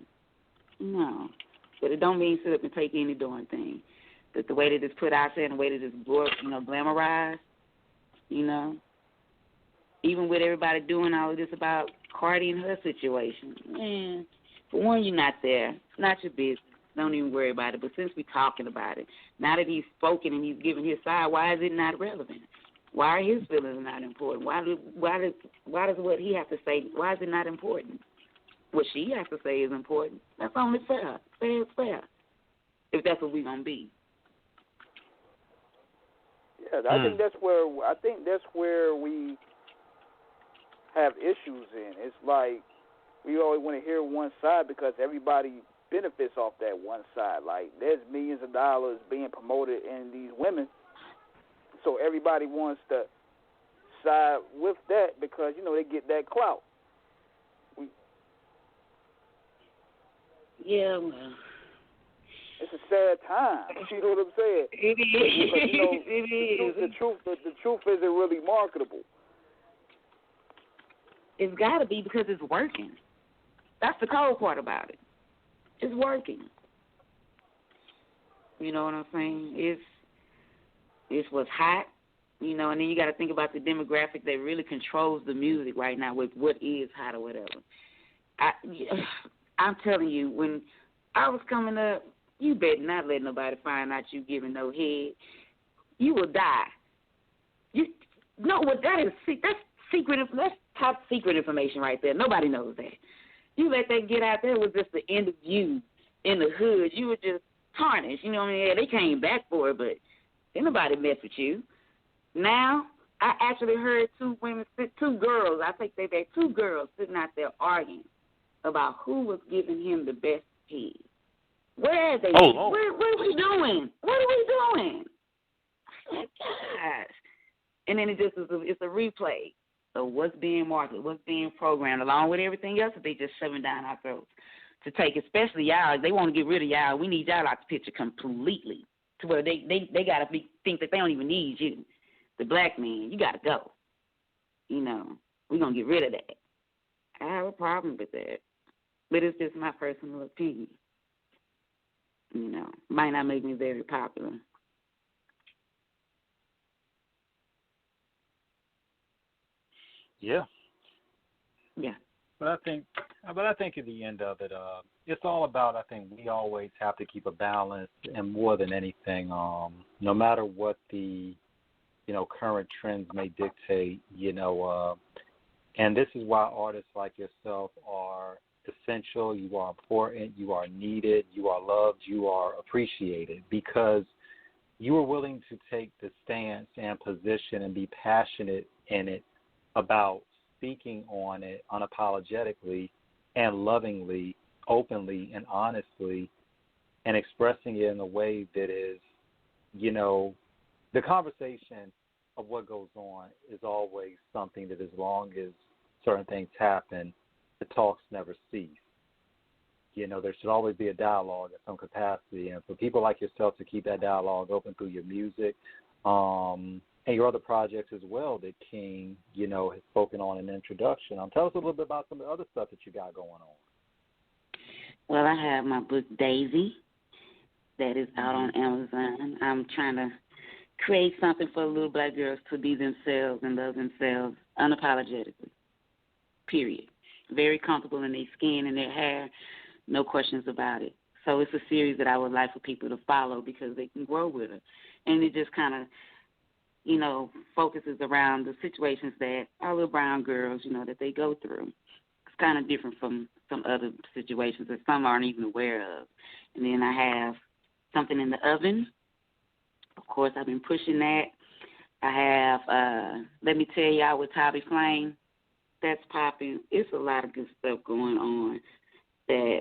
But it don't mean sit up and take any darn thing. But the way that it's put out there and the way that it's glamorized, even with everybody doing all of this about Cardi and her situation, man, for one, you're not there. It's not your business. Don't even worry about it. But since we're talking about it, now that he's spoken and he's given his side, why is it not relevant? Why are his feelings not important? Why does what he have to say, why is it not important? What she has to say is important. That's only fair. Fair is fair. If that's what we're going to be. Yeah, I think that's where we have issues in. It's like we always want to hear one side because everybody benefits off that one side. Like, there's millions of dollars being promoted in these women, so everybody wants to side with that because, they get that clout. Yeah, well, it's a sad time. You know what I'm saying? It is. It is. The truth isn't really marketable. It's got to be because it's working. That's the cold part about it. It's working. You know what I'm saying? It's what's hot, and then you got to think about the demographic that really controls the music right now with what is hot or whatever. I'm telling you, when I was coming up, you better not let nobody find out you giving no head. You will die. You know what that is? That's secret. That's top secret information right there. Nobody knows that. You let that get out there, it was just the end of you in the hood. You were just tarnished. You know what I mean? Yeah, they came back for it, but ain't nobody mess with you. Now, I actually heard two girls sitting out there arguing about who was giving him the best head. Where are they? Oh. What are we doing? What are we doing? Oh, my gosh. And then it's a replay of what's being marketed, what's being programmed, along with everything else that they just shoving down our throats. to take, especially y'all. They want to get rid of y'all. We need y'all out the picture completely to where they got to think that they don't even need you. The black man, you got to go. You know, we're going to get rid of that. I have a problem with that. But it's just my personal opinion. You know, might not make me very popular. Yeah. Yeah. But I think at the end of it, it's all about, I think we always have to keep a balance, and more than anything, no matter what the, current trends may dictate, and this is why artists like yourself are essential, you are important, you are needed, you are loved, you are appreciated, because you are willing to take the stance and position and be passionate in it about speaking on it unapologetically and lovingly, openly and honestly, and expressing it in a way that is, the conversation of what goes on is always something that, as long as certain things happen, the talks never cease. There should always be a dialogue in some capacity, and for people like yourself to keep that dialogue open through your music, and your other projects as well that King, has spoken on in the introduction. Tell us a little bit about some of the other stuff that you got going on. Well, I have my book, Daisy, that is out on Amazon. I'm trying to create something for little black girls to be themselves and love themselves unapologetically, period. Very comfortable in their skin and their hair, no questions about it. So it's a series that I would like for people to follow because they can grow with it. And it just kind of, focuses around the situations that our little brown girls, that they go through. It's kind of different from some other situations that some aren't even aware of. And then I have something in the oven. Of course, I've been pushing that. I have, let me tell y'all, with Tabby Flame, that's popping. It's a lot of good stuff going on that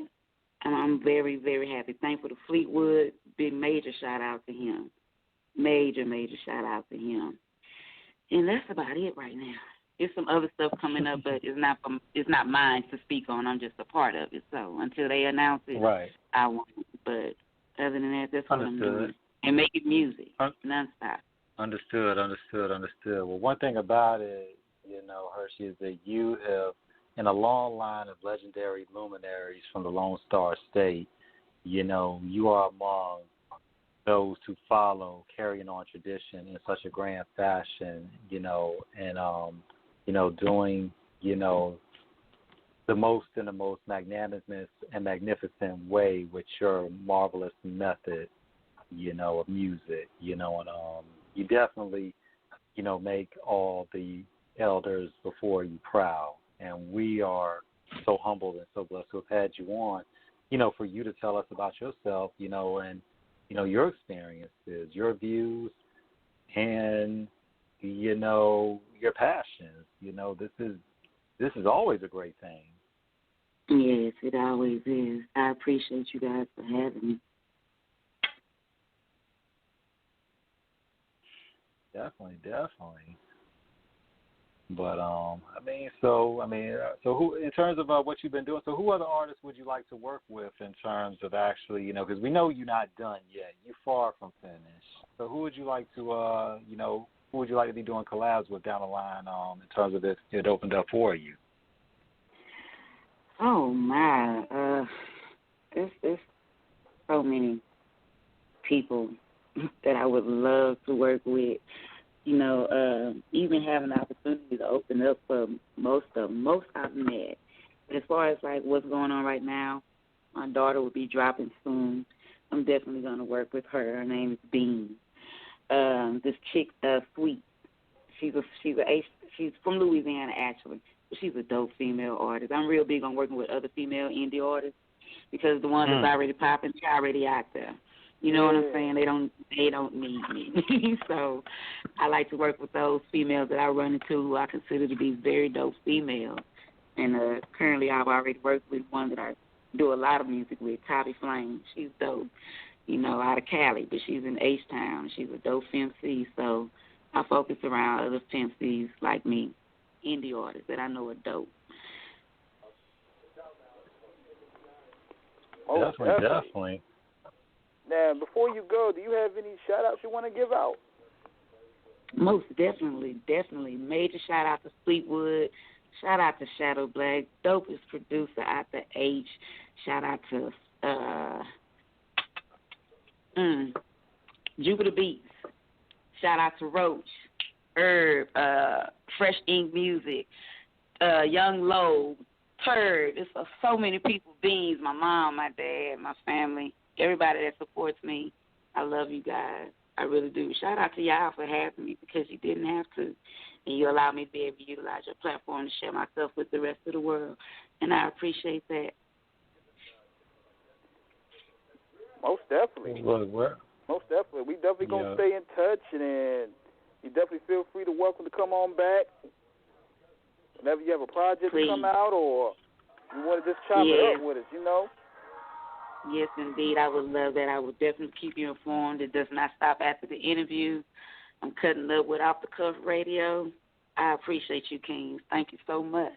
I'm very, very happy. Thankful to Fleetwood. Big major shout out to him. Major shout out to him. And that's about it right now. There's some other stuff coming up, but it's not mine to speak on. I'm just a part of it. So until they announce it, right, I won't. But other than that, that's what I'm doing. And making music nonstop. Understood. Well, one thing about it, Hershey, is that you have, in a long line of legendary luminaries from the Lone Star State, you are among those who follow, carrying on tradition in such a grand fashion, and, doing, the most in the most magnanimous and magnificent way with your marvelous method, of music, and you definitely, make all the elders before you proud. And we are so humbled and so blessed to have had you on, for you to tell us about yourself, and, your experiences, your views, and, your passions. This is always a great thing. Yes, it always is. I appreciate you guys for having me. Definitely. But so who, in terms of what you've been doing, so who other artists would you like to work with in terms of actually, because we know you're not done yet, you're far from finished. So who would you like to, who would you like to be doing collabs with down the line, in terms of it opened up for you? Oh my, there's so many people that I would love to work with. Even having the opportunity to open up for most I've met. But as far as like what's going on right now, my daughter will be dropping soon. I'm definitely going to work with her. Her name is Bean. This chick, Sweet. She's from Louisiana actually. But she's a dope female artist. I'm real big on working with other female indie artists because the ones that's already popping, they're already out there. You know what I'm saying? They don't need me. So I like to work with those females that I run into who I consider to be very dope females. And currently I've already worked with one that I do a lot of music with, Tabby Flame. She's dope, out of Cali, but she's in H-Town. She's a dope MC. So I focus around other MCs like me, indie artists that I know are dope. Definitely. Now, before you go, do you have any shout-outs you want to give out? Most definitely. Major shout-out to Fleetwood. Shout-out to Shadow Black, dopest producer out the H. Shout-out to Jupiter Beats. Shout-out to Roach, Herb, Fresh Ink Music, Young Low, Turd. It's so many people, Beans, my mom, my dad, my family, everybody that supports me. I love you guys. I really do. Shout out to y'all for having me because you didn't have to. And you allowed me to be able to utilize your platform to share myself with the rest of the world. And I appreciate that. Most definitely. Most definitely. We definitely going to stay in touch. And you definitely feel free to welcome to come on back. Whenever you have a project to come out or you want to just chop it up with us, you know? Yes, indeed. I would love that. I will definitely keep you informed. It does not stop after the interview. I'm cutting up with Off the Cuff Radio. I appreciate you, Kings. Thank you so much.